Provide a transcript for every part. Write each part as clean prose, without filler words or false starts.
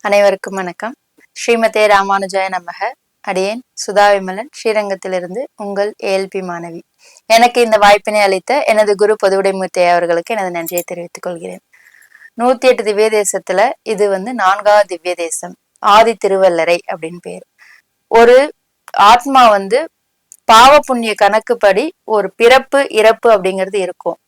அனைவருக்கும் வணக்கம். ஸ்ரீமதே ராமானுஜாய நமக. அடியேன் சுதா விமலன், ஸ்ரீரங்கத்திலிருந்து உங்கள் ஏஎல்பி மாணவி. எனக்கு இந்த வாய்ப்பினை அளித்த எனது குரு பொதுவுடைமூர்த்தி அவர்களுக்கு எனது நன்றியை தெரிவித்துக் கொள்கிறேன். 108 திவ்ய தேசத்துல இது 4வது திவ்ய தேசம், ஆதி திருவல்லரை அப்படின்னு பேர். ஒரு ஆத்மா பாவ புண்ணிய கணக்குப்படி ஒரு பிறப்பு இறப்பு அப்படிங்கிறது இருக்கும்.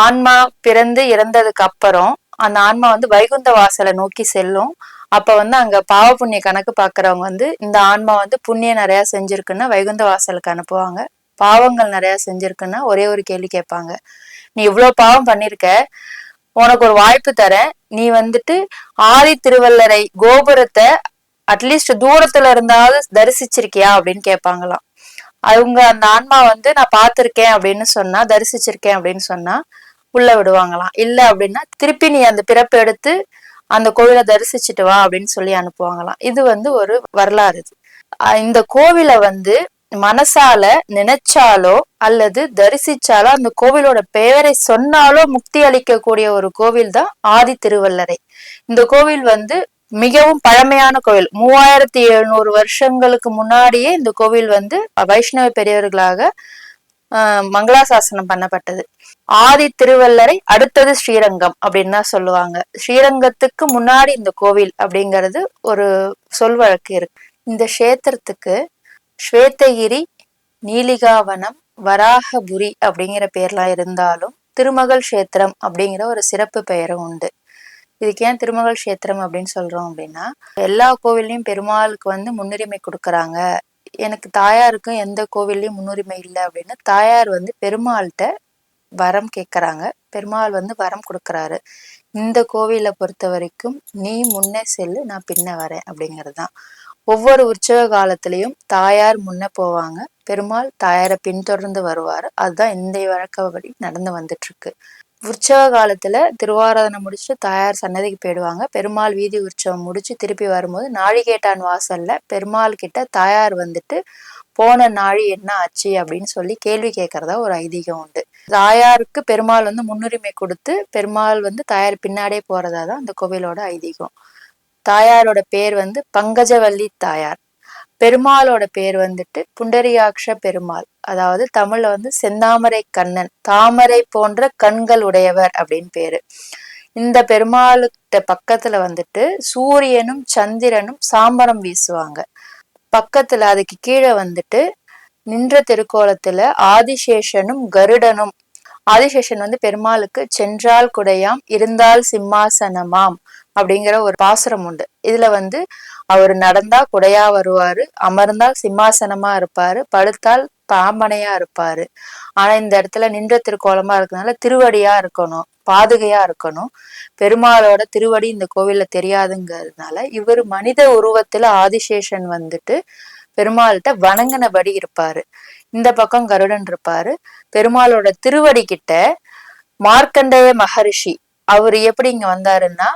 ஆன்மா பிறந்து இறந்ததுக்கு அப்புறம் அந்த ஆன்மா வைகுந்த வாசலை நோக்கி செல்லும். அப்ப அங்க பாவ புண்ணிய கணக்கு பாக்குறவங்க இந்த ஆன்மா புண்ணியம் நிறைய செஞ்சிருக்குன்னா வைகுந்த வாசலுக்கு அனுப்புவாங்க. பாவங்கள் நிறைய செஞ்சிருக்குன்னா ஒரே ஒரு கேள்வி கேட்பாங்க, நீ இவ்வளவு பாவம் பண்ணிருக்க, உனக்கு ஒரு வாய்ப்பு தரேன், நீ ஆதி திருவல்லரை கோபுரத்தை அட்லீஸ்ட் தூரத்துல இருந்தாவது தரிசிச்சிருக்கியா அப்படின்னு கேட்பாங்களாம். அவங்க அந்த ஆன்மா நான் பார்த்திருக்கேன் அப்படின்னு சொன்னா, தரிசிச்சிருக்கேன் அப்படின்னு சொன்னா உள்ள விடுவாங்களாம். இல்ல அப்படின்னா திருப்பி நீ அந்த பிறப்பு எடுத்து அந்த கோவிலை தரிசிச்சுட்டு வா அப்படின்னு சொல்லி அனுப்புவாங்களாம். இது ஒரு வரலாறு. இந்த கோவிலை மனசால நினைச்சாலோ அல்லது தரிசிச்சாலோ அந்த கோவிலோட பெயரை சொன்னாலோ முக்தி அளிக்கக்கூடிய ஒரு கோவில் தான் ஆதி திருவல்லரை. இந்த கோவில் மிகவும் பழமையான கோவில். 3700 வருஷங்களுக்கு முன்னாடியே இந்த கோவில் வைஷ்ணவ பெரியவர்களாக மங்களாசாசனம் பண்ணப்பட்டது. ஆதி திருவல்லரை அடுத்தது ஸ்ரீரங்கம் அப்படின்னு தான் சொல்லுவாங்க. ஸ்ரீரங்கத்துக்கு முன்னாடி இந்த கோவில் அப்படிங்கிறது ஒரு சொல் வழக்கு இருக்கு. இந்த கஷேத்திரத்துக்கு ஸ்வேதகிரி, நீலிகாவனம், வராகபுரி அப்படிங்கிற பேர்லாம் இருந்தாலும் திருமகள் கஷேத்திரம் அப்படிங்கிற ஒரு சிறப்பு பெயரும் உண்டு. இதுக்கு ஏன் திருமகள் கஷேத்திரம் அப்படின்னு சொல்றோம் அப்படின்னா, எல்லா கோவில்லையும் பெருமாளுக்கு முன்னுரிமை கொடுக்கறாங்க, எனக்கு தாயாருக்கும் எந்த கோவில்லையும் முன்னுரிமை இல்லை அப்படின்னு தாயார் பெருமாள்கிட்ட வரம் கேட்கறாங்க. பெருமாள் வரம் கொடுக்கறாரு. இந்த கோவிலை பொறுத்த வரைக்கும் நீ முன்னே செல்லு, நான் பின்ன வரேன் அப்படிங்கிறதுதான். ஒவ்வொரு உற்சவ காலத்திலையும் தாயார் முன்ன போவாங்க, பெருமாள் தாயாரை பின்தொடர்ந்து வருவாரு. அதுதான் இந்த வழக்கப்படி நடந்து வந்துட்டு இருக்கு. உற்சவ காலத்துல திருவாராதனை முடிச்சு தாயார் சன்னதிக்கு போயிடுவாங்க. பெருமாள் வீதி உற்சவம் முடிச்சு திருப்பி வரும்போது நாழிகேட்டான் வாசல்ல பெருமாள் கிட்ட தாயார் போன நாழி என்ன ஆச்சு அப்படின்னு சொல்லி கேள்வி கேட்கறதா ஒரு ஐதீகம் உண்டு. தாயாருக்கு பெருமாள் முன்னுரிமை கொடுத்து பெருமாள் தாயார் பின்னாடியே போறதாதான் அந்த கோவிலோட ஐதீகம். தாயாரோட பேர் பங்கஜவல்லி தாயார். பெருமாளோட பேர் புண்டரியாக்ஷ பெருமாள். அதாவது தமிழ்ல செந்தாமரை கண்ணன், தாமரை போன்ற கண்கள் உடையவர் அப்படின்னு பேரு. இந்த பெருமாளுக்கிட்ட பக்கத்துல சூரியனும் சந்திரனும் சாம்பரம் வீசுவாங்க. பக்கத்துல அதுக்கு கீழே நின்ற திருக்கோலத்துல ஆதிசேஷனும் கருடனும். ஆதிசேஷன் பெருமாளுக்கு சென்றால் குடையாம், இருந்தால் சிம்மாசனமாம் அப்படிங்கிற ஒரு பாசுரம் உண்டு. இதுல அவர் நடந்தா குடையா வருவாரு, அமர்ந்தால் சிம்மாசனமா இருப்பாரு, படுத்தால் பாம்பனையா இருப்பாரு. ஆனா இந்த இடத்துல நின்ற திருக்கோலமா இருக்கனால திருவடியா இருக்கணும், பாதுகையா இருக்கணும். பெருமாளோட திருவடி இந்த கோவில்ல தெரியாதுங்கிறதுனால இவர் மனித உருவத்துல ஆதிசேஷன் பெருமாள்கிட்ட வணங்கினபடி இருப்பாரு. இந்த பக்கம் கருடன் இருப்பாரு. பெருமாளோட திருவடி கிட்ட மார்க்கண்டேய மகரிஷி அவர் எப்படி இங்க வந்தாருன்னா,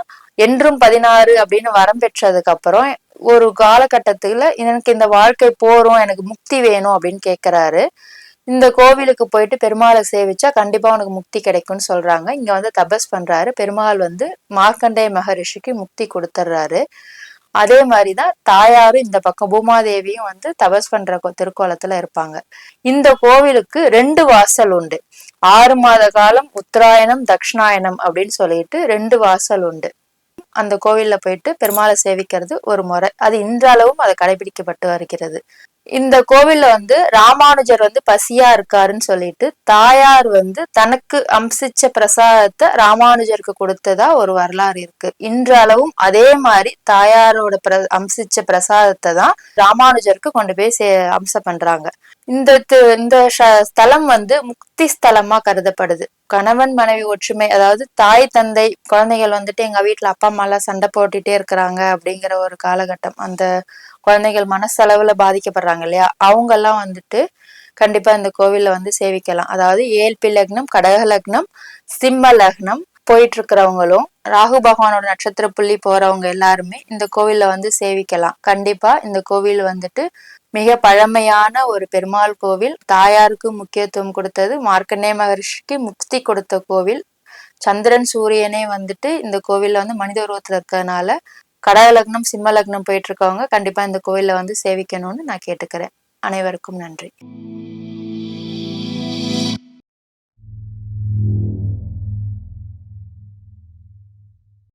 என்றும் 16 அப்படின்னு வரம் பெற்றதுக்கு அப்புறம் ஒரு காலகட்டத்துல எனக்கு இந்த வாழ்க்கை போறோம், எனக்கு முக்தி வேணும் அப்படின்னு கேக்குறாரு. இந்த கோவிலுக்கு போயிட்டு பெருமாளை சேவிச்சா கண்டிப்பா உனக்கு முக்தி கிடைக்கும்னு சொல்றாங்க. இங்க தபஸ் பண்றாரு. பெருமாள் மார்க்கண்டேய மகரிஷிக்கு முக்தி கொடுத்துட்றாரு. அதே மாதிரிதான் தாயாரும் இந்த பக்கம் பூமாதேவியும் தபஸ் பண்ற திருக்கோலத்துல இருப்பாங்க. இந்த கோவிலுக்கு 2 வாசல் உண்டு. 6 மாத காலம் உத்தராயணம், தட்சிணாயனம் அப்படின்னு சொல்லிட்டு 2 வாசல் உண்டு. அந்த கோவில்ல போயிட்டு பெருமாளை சேவிக்கிறது ஒரு முறை. அது இன்றளவும் அதை கடைபிடிக்கப்பட்டு வருகிறது. இந்த கோவில்ல ராமானுஜர் பசியா இருக்காருன்னு சொல்லிட்டு தாயார் தனக்கு அம்சிச்ச பிரசாதத்தை ராமானுஜருக்கு கொடுத்ததா ஒரு வரலாறு இருக்கு. இன்றளவும் அதே மாதிரி தாயாரோட அம்சிச்ச பிரசாதத்தை தான் ராமானுஜருக்கு கொண்டு போய் அம்சம் பண்றாங்க. இந்த ஸ்தலம் முக்தி ஸ்தலமா கருதப்படுது. கணவன் மனைவி ஒற்றுமை, அதாவது தாய் தந்தை குழந்தைகள் எங்க வீட்டுல அப்பா அம்மா எல்லாம் சண்டை போட்டுட்டே இருக்கிறாங்க அப்படிங்கிற ஒரு காலகட்டம், அந்த குழந்தைகள் மனசளவுல பாதிக்கப்படுறாங்க இல்லையா, அவங்க எல்லாம் கண்டிப்பா இந்த கோவில்ல சேவிக்கலாம். அதாவது ஏல்பி லக்னம், கடக லக்னம், சிம்ம லக்னம் போயிட்டு இருக்கிறவங்களும் ராகு பகவானோட நட்சத்திர புள்ளி போறவங்க எல்லாருமே இந்த கோவில்ல சேவிக்கலாம். கண்டிப்பா இந்த கோவில் மிக பழமையான ஒரு பெருமாள் கோவில். தாயாருக்கு முக்கியத்துவம் கொடுத்தது, மார்க்கண்டேய மகரிஷிக்கு முக்தி கொடுத்த கோவில். சந்திரன் சூரியனே இந்த கோவில்ல மனித உருவத்துல இருக்கிறதுனால கடக லக்னம் சிம்ம லக்னம் போயிட்டு இருக்கவங்க கண்டிப்பா இந்த கோயில்ல வந்து சேவிக்கணும்னு நான் கேட்டுக்கிறேன். அனைவருக்கும் நன்றி.